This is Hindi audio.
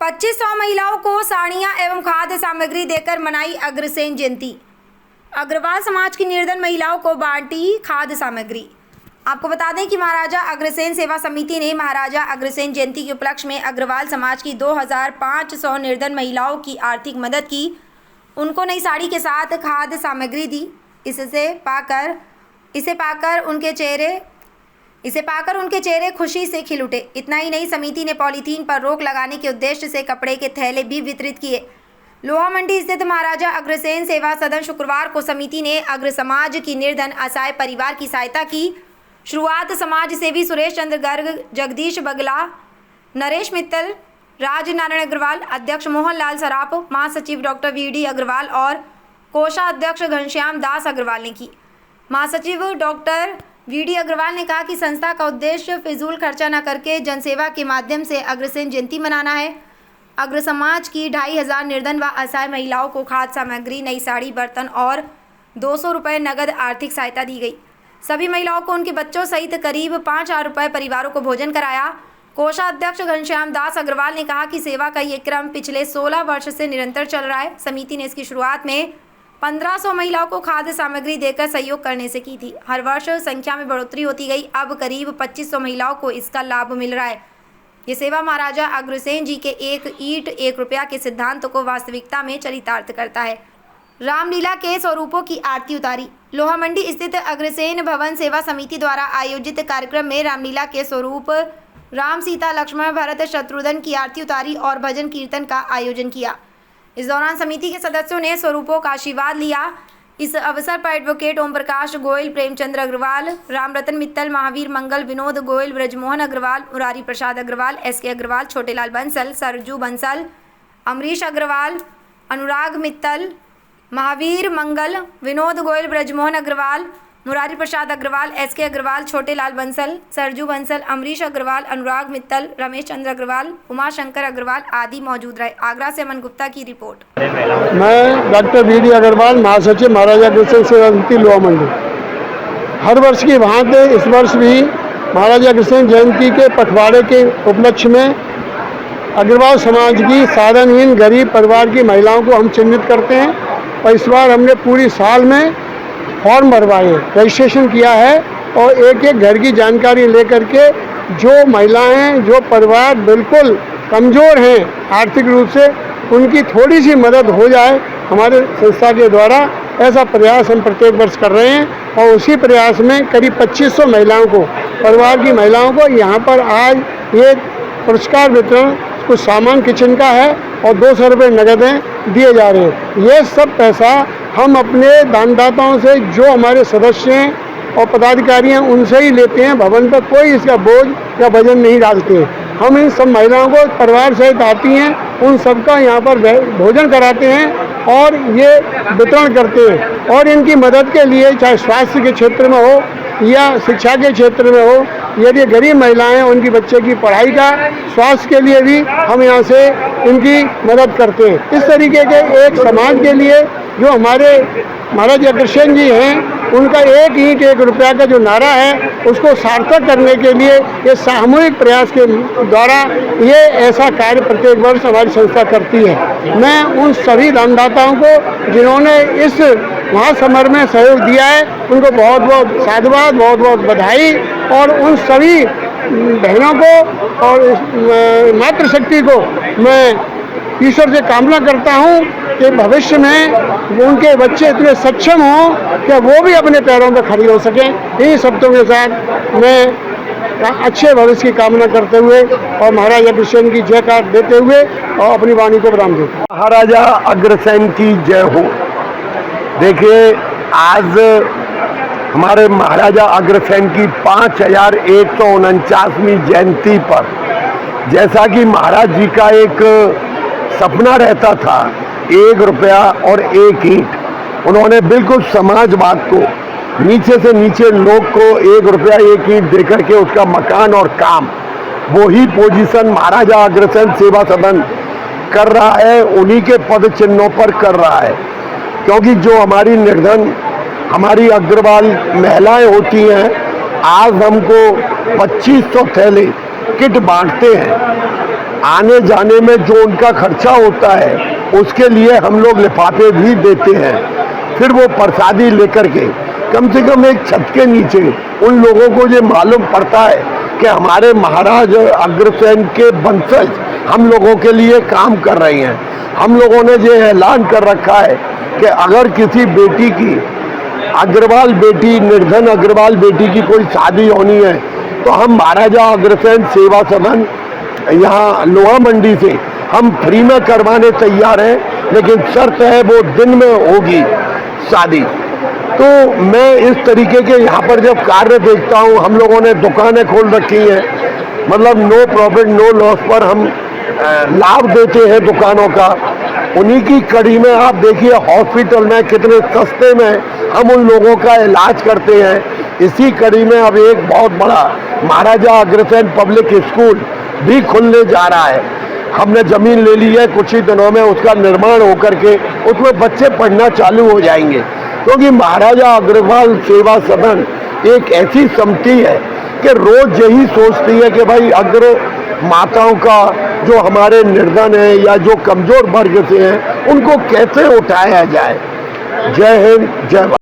2500 महिलाओं को साड़ियां एवं खाद्य सामग्री देकर मनाई अग्रसेन जयंती। अग्रवाल समाज की निर्धन महिलाओं को बांटी खाद्य सामग्री। आपको बता दें कि महाराजा अग्रसेन सेवा समिति ने महाराजा अग्रसेन जयंती के उपलक्ष्य में अग्रवाल समाज की 2500 निर्धन महिलाओं की आर्थिक मदद की। उनको नई साड़ी के साथ खाद्य सामग्री दी। इसे पाकर उनके चेहरे खुशी से खिल उठे। इतना ही नहीं, समिति ने पॉलीथीन पर रोक लगाने के उद्देश्य से कपड़े के थैले भी वितरित किए। लोहा मंडी स्थित महाराजा अग्रसेन सेवा सदन शुक्रवार को समिति ने अग्र समाज की निर्धन असहाय परिवार की सहायता की। शुरुआत समाज सेवी सुरेश चंद्र गर्ग, जगदीश बगला, नरेश मित्तल, राज नारायण अग्रवाल, अध्यक्ष मोहन लाल सराफ, महासचिव डॉक्टर वीडी अग्रवाल और कोषाध्यक्ष घनश्याम दास अग्रवाल ने की। महासचिव डॉक्टर वीडी अग्रवाल ने कहा कि संस्था का उद्देश्य फिजूल खर्चा न करके जनसेवा के माध्यम से अग्रसेन जयंती मनाना है। अग्र समाज की 2500 निर्धन व असहाय महिलाओं को खाद्य सामग्री, नई साड़ी, बर्तन और 200 रुपये नगद आर्थिक सहायता दी गई। सभी महिलाओं को उनके बच्चों सहित करीब 5000 रुपये परिवारों को भोजन कराया। कोषाध्यक्ष घनश्याम दास अग्रवाल ने कहा कि सेवा का ये क्रम पिछले 16 वर्ष से निरंतर चल रहा है। समिति ने इसकी शुरुआत में 1500 महिलाओं को खाद्य सामग्री देकर सहयोग करने से की थी। हर वर्ष संख्या में बढ़ोतरी होती गई। अब करीब 2500 महिलाओं को इसका लाभ मिल रहा है। ये सेवा महाराजा अग्रसेन जी के एक ईंट एक रुपया के सिद्धांत को वास्तविकता में चरितार्थ करता है। रामलीला के स्वरूपों की आरती उतारी। लोहा मंडी स्थित अग्रसेन भवन सेवा समिति द्वारा आयोजित कार्यक्रम में रामलीला के स्वरूप राम, सीता, लक्ष्मण, भरत, शत्रुघ्न की आरती उतारी और भजन कीर्तन का आयोजन किया। इस दौरान समिति के सदस्यों ने स्वरूपों का आशीर्वाद लिया। इस अवसर पर एडवोकेट ओम प्रकाश गोयल, प्रेमचंद्र अग्रवाल, रामरतन मित्तल, महावीर मंगल, विनोद गोयल, ब्रजमोहन अग्रवाल, मुरारी प्रसाद अग्रवाल, एसके अग्रवाल, छोटेलाल बंसल, सरजू बंसल, अमरीश अग्रवाल, अनुराग मित्तल, महावीर मंगल, विनोद गोयल, ब्रजमोहन अग्रवाल, मुरारी प्रसाद अग्रवाल, एसके अग्रवाल, छोटेलाल बंसल, सरजू बंसल, अमरीश अग्रवाल, अनुराग मित्तल, रमेश चंद्र अग्रवाल, उमाशंकर अग्रवाल आदि मौजूद रहे। आगरा से अमन गुप्ता की रिपोर्ट। मैं डॉक्टर वीडी अग्रवाल, महासचिव महाराजा अग्रसेन सेवा समिति लोहा मंडी। हर वर्ष की भांति इस वर्ष भी महाराजा अग्रसेन जयंती के पखवाड़े के उपलक्ष्य में अग्रवाल समाज की साधनहीन गरीब परिवार की महिलाओं को हम चिन्हित करते हैं और इस बार हमने पूरी साल में फॉर्म भरवाए, रजिस्ट्रेशन किया है और एक एक घर की जानकारी लेकर के जो महिलाएं, जो परिवार बिल्कुल कमज़ोर हैं आर्थिक रूप से, उनकी थोड़ी सी मदद हो जाए हमारे संस्था के द्वारा, ऐसा प्रयास हम प्रत्येक वर्ष कर रहे हैं। और उसी प्रयास में करीब 2500 महिलाओं को, परिवार की महिलाओं को यहाँ पर आज ये पुरस्कार वितरण कुछ सामान किचन का है और 200 रुपये नगदें दिए जा रहे हैं। ये सब पैसा हम अपने दानदाताओं से, जो हमारे सदस्य हैं और पदाधिकारी हैं, उनसे ही लेते हैं। भवन पर कोई इसका बोझ या वजन नहीं डालते हैं। हम इन सब महिलाओं को परिवार सहित आती हैं, उन सबका यहाँ पर भोजन कराते हैं और ये वितरण करते हैं। और इनकी मदद के लिए चाहे स्वास्थ्य के क्षेत्र में हो या शिक्षा के क्षेत्र में हो, यदि गरीब महिलाएं हैं उनकी बच्चे की पढ़ाई का, स्वास्थ्य के लिए भी हम यहाँ से इनकी मदद करते हैं। इस तरीके के एक समाज के लिए जो हमारे महाराज अग्रसेन जी हैं, उनका एक ईंट एक रुपया का जो नारा है, उसको सार्थक करने के लिए ये सामूहिक प्रयास के द्वारा ये ऐसा कार्य प्रत्येक वर्ष हमारी संस्था करती है। मैं उन सभी दानदाताओं को जिन्होंने इस महासमर में सहयोग दिया है, उनको बहुत बहुत साधुवाद, बहुत बहुत बधाई। और उन सभी बहनों को और मातृशक्ति को मैं ईश्वर से कामना करता हूँ कि भविष्य में उनके बच्चे इतने सक्षम हों कि वो भी अपने पैरों पर खड़ी हो सकें। इन्हीं शब्दों के साथ मैं अच्छे भविष्य की कामना करते हुए और महाराजा अग्रसेन की जयकार देते हुए और अपनी वाणी को विराम देता हूँ। महाराजा अग्रसेन की जय हो। देखिए, आज हमारे महाराजा अग्रसेन की 5149वीं जयंती पर, जैसा कि महाराज जी का एक सपना रहता था, 1 रुपया और 1 ईंट, उन्होंने बिल्कुल समाजवाद को, नीचे से नीचे लोग को 1 रुपया 1 ईंट देकर के उसका मकान और काम, वो ही पोजीशन महाराजा अग्रसेन सेवा सदन कर रहा है, उन्हीं के पद चिन्हों पर कर रहा है। क्योंकि जो हमारी निर्धन, हमारी अग्रवाल महिलाएं होती हैं, आज हमको 2500 थैले किट बांटते हैं आने जाने में जो उनका खर्चा होता है उसके लिए हम लोग लिफाफे भी देते हैं। फिर वो प्रसादी लेकर के कम से कम एक छत के नीचे उन लोगों को ये मालूम पड़ता है कि हमारे महाराज अग्रसेन के वंशज हम लोगों के लिए काम कर रहे हैं। हम लोगों ने ये ऐलान कर रखा है कि अगर किसी बेटी की, अग्रवाल बेटी, निर्धन अग्रवाल बेटी की कोई शादी होनी है तो हम महाराजा अग्रसेन सेवा सदन यहाँ लोहा मंडी से हम फ्री में करवाने तैयार हैं, लेकिन शर्त है वो दिन में होगी शादी। तो मैं इस तरीके के यहाँ पर जब कार्य देखता हूँ, हम लोगों ने दुकानें खोल रखी हैं, मतलब नो प्रॉफिट नो लॉस पर हम लाभ देते हैं दुकानों का। उन्हीं की कड़ी में आप देखिए हॉस्पिटल में कितने सस्ते में हम उन लोगों का इलाज करते हैं। इसी कड़ी में अब एक बहुत बड़ा महाराजा अग्रसेन पब्लिक स्कूल भी खुलने जा रहा है। हमने ज़मीन ले ली है, कुछ ही दिनों में उसका निर्माण होकर के उसमें बच्चे पढ़ना चालू हो जाएंगे, क्योंकि महाराजा अग्रवाल सेवा सदन एक ऐसी समिति है कि रोज यही सोचती है कि भाई अग्र माताओं का, जो हमारे निर्धन हैं या जो कमज़ोर वर्ग से हैं, उनको कैसे उठाया जाए। जय हिंद, जय भारत।